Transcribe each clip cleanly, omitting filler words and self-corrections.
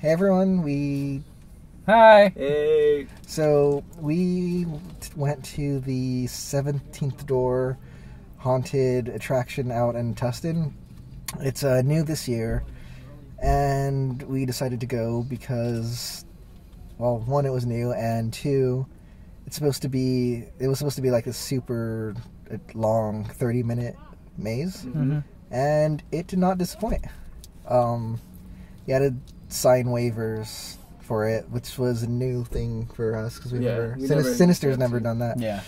Hey everyone, Hi! Hey! So we went to the 17th Door haunted attraction out in Tustin. It's new this year, and we decided to go because, well, one, it was new, and two, it was supposed to be like a super long 30-minute maze, and it did not disappoint. You had to sign waivers for it, which was a new thing for us because Sinister's never done that. Yeah.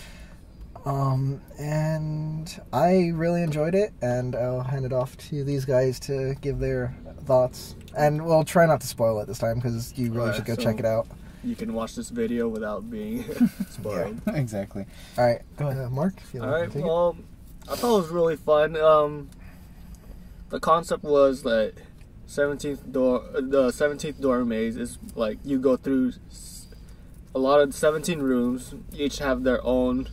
And I really enjoyed it, and I'll hand it off to these guys to give their thoughts. And we'll try not to spoil it this time because you really should go check it out. You can watch this video without being spoiled. Yeah, exactly. All right, go ahead, Mark. Alright, well, I thought it was really fun. The concept was that the 17th door maze is like you go through a lot of 17 rooms, each have their own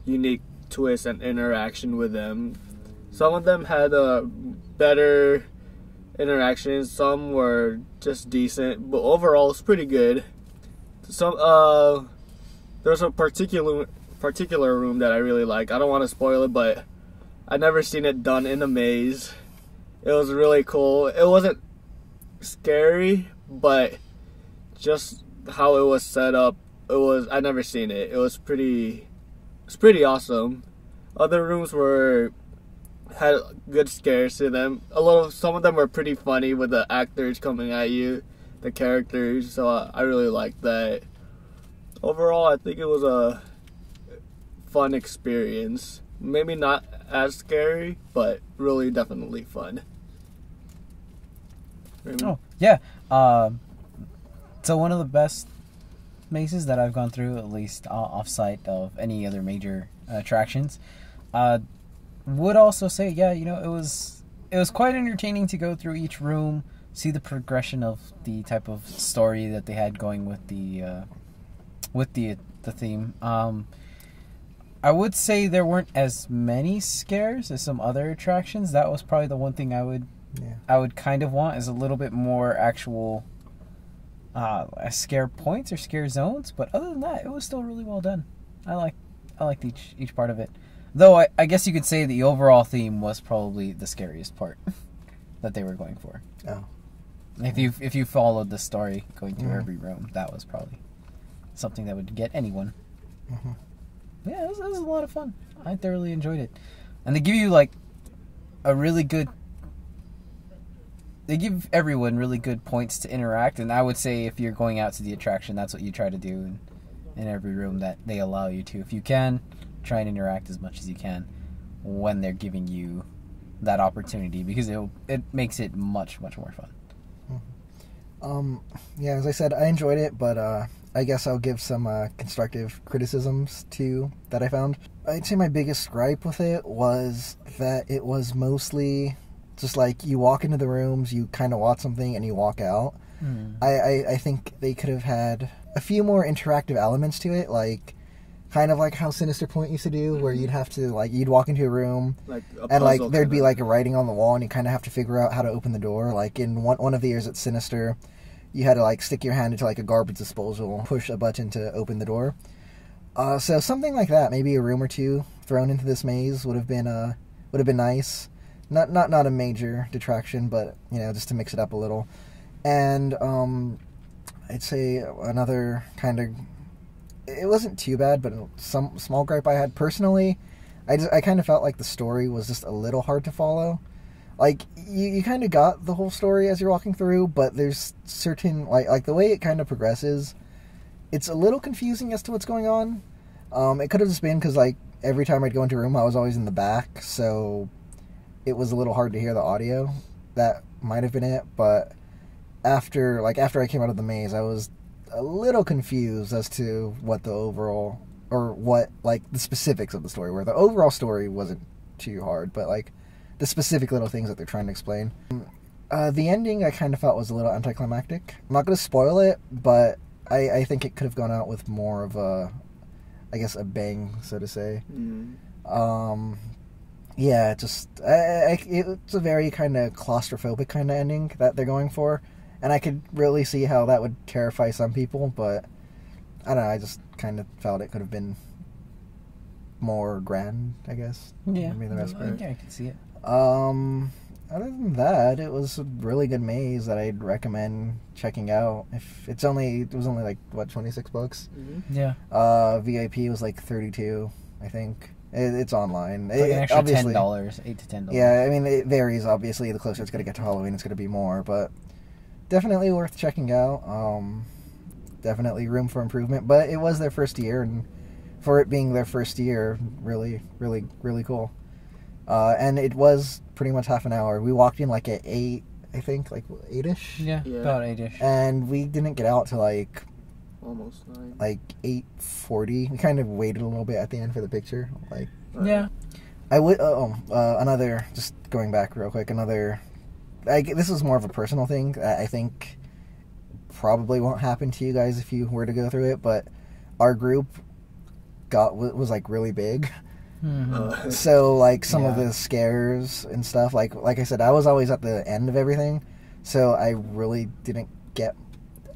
unique twist and interaction with them. Some of them had better interactions, some were just decent, but overall it's pretty good. There's a particular room that I really like. I don't want to spoil it, but I never seen it done in a maze. It was really cool. It wasn't scary, but just how it was set up, I never seen it. It was pretty awesome. Other rooms had good scares to them. Some of them were pretty funny with the actors coming at you, the characters, so I really liked that. Overall, I think it was a fun experience. Maybe not as scary, but really definitely fun. Oh, yeah. So one of the best mazes that I've gone through, at least off-site of any other major attractions. Would also say, yeah, it was quite entertaining to go through each room, see the progression of the type of story that they had going with the theme. I would say there weren't as many scares as some other attractions. That was probably the one thing I would kind of want, is a little bit more actual scare points or scare zones. But other than that, it was still really well done. I liked each part of it. Though I guess you could say the overall theme was probably the scariest part that they were going for. Oh. If you followed the story going through every room, that was probably something that would get anyone. Mm-hmm. Yeah, it was a lot of fun. I thoroughly enjoyed it. And they give you like they give everyone really good points to interact, and I would say if you're going out to the attraction, that's what you try to do in every room that they allow you to. If you can, try and interact as much as you can when they're giving you that opportunity, because it makes it much, much more fun. Yeah, as I said, I enjoyed it, but I guess I'll give some constructive criticisms too that I found. I'd say my biggest gripe with it was that it was mostly just like you walk into the rooms, you kind of watch something, and you walk out. I think they could have had a few more interactive elements to it, like kind of like how Sinister Point used to do, where you'd have to you'd walk into a room and there'd be a writing on the wall, and you kind of have to figure out how to open the door. Like in one of the years at Sinister, you had to stick your hand into a garbage disposal, push a button to open the door. So something like that, maybe a room or two thrown into this maze would have been nice. Not a major detraction, but just to mix it up a little. And I'd say another kind of, it wasn't too bad, but some small gripe I had personally, I kind of felt like the story was just a little hard to follow. You kind of got the whole story as you're walking through, but there's certain, like the way it kind of progresses, it's a little confusing as to what's going on. It could have just been because, every time I'd go into a room, I was always in the back, so it was a little hard to hear the audio. That might have been it, but after I came out of the maze, I was a little confused as to what the overall, or what, the specifics of the story were. The overall story wasn't too hard, but, the specific little things that they're trying to explain. The ending I kind of felt was a little anticlimactic. I'm not going to spoil it, but I think it could have gone out with more of a bang, so to say. Yeah, it's a very kind of claustrophobic kind of ending that they're going for. And I could really see how that would terrify some people, but I don't know, I just kind of felt it could have been more grand, I guess. Yeah, Would be the best part. yeah, I can see it. Other than that, it was a really good maze that I'd recommend checking out. If it was only like what, $26? Mm-hmm. Yeah. VIP was like $32, I think. It's online. It's like an extra obviously, $10, $8 to $10. Yeah, I mean it varies. Obviously, the closer it's gonna get to Halloween, it's gonna be more. But definitely worth checking out. Definitely room for improvement. But it was their first year, and for it being their first year, really, really, really cool. And it was pretty much half an hour. We walked in like at 8, I think, like 8-ish. Yeah, about 8-ish. And we didn't get out till like almost 9. like 8:40. We kind of waited a little bit at the end for the picture. Like, yeah. I would. Another. Just going back real quick. Another. This is more of a personal thing. I think probably won't happen to you guys if you were to go through it. But our group was like really big. Mm-hmm. So like some of the scares and stuff, like I said, I was always at the end of everything, so I really didn't get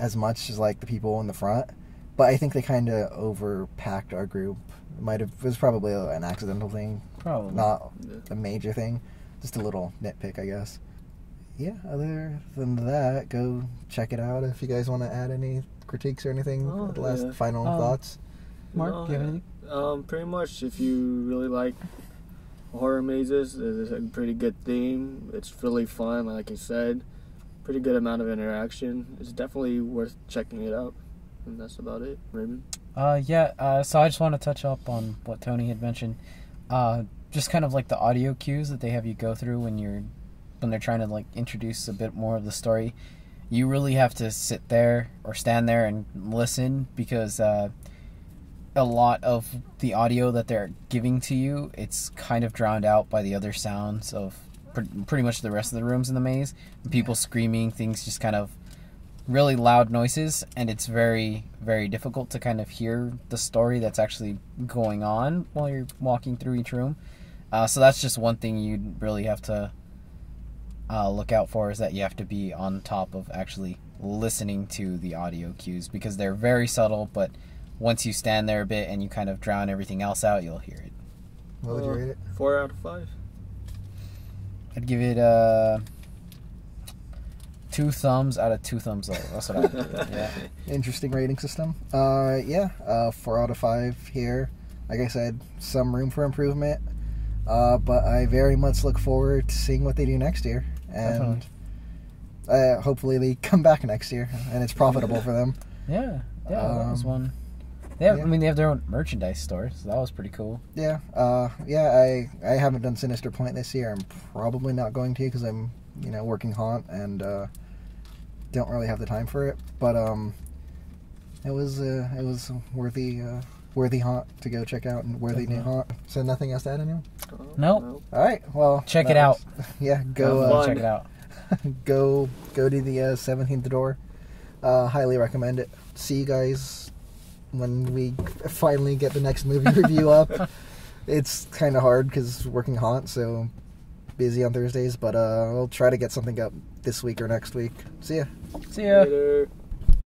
as much as like the people in the front. But I think they kind of overpacked our group. It was probably an accidental thing, Probably not a major thing, just a little nitpick, I guess. Yeah. Other than that, go check it out if you guys want to add any critiques or anything. Final thoughts. Mark, do you have anything? Pretty much, if you really like horror mazes, it's a pretty good theme. It's really fun, like I said. Pretty good amount of interaction. It's definitely worth checking it out. And that's about it. Raymond? So I just want to touch up on what Tony had mentioned. Just kind of like the audio cues that they have you go through when they're trying to like introduce a bit more of the story. You really have to sit there or stand there and listen, because a lot of the audio that they're giving to you, it's kind of drowned out by the other sounds of pretty much the rest of the rooms in the maze. People screaming, things just kind of really loud noises, and it's very, very difficult to kind of hear the story that's actually going on while you're walking through each room. So that's just one thing you'd really have to look out for, is that you have to be on top of actually listening to the audio cues, because they're very subtle, but once you stand there a bit and you kind of drown everything else out, you'll hear it. What would you rate it? 4 out of 5. I'd give it 2 thumbs out of 2 thumbs up. That's what I would do. Yeah. Interesting rating system. 4 out of 5 here. Like I said, some room for improvement. But I very much look forward to seeing what they do next year. And hopefully they come back next year and it's profitable for them. Yeah, that was one. I mean, they have their own merchandise store, so that was pretty cool. Yeah, I haven't done Sinister Point this year. I'm probably not going to, because I'm, working Haunt and don't really have the time for it. But it was worthy Haunt to go check out, and worthy new Haunt. So nothing else to add, anyone? Nope. All right, well, check it out. Yeah, go check it out. go to the 17th door. Highly recommend it. See you guys when we finally get the next movie review up. It's kind of hard because working Haunt, so busy on Thursdays, but I'll try to get something up this week or next week. See ya. See ya. Later.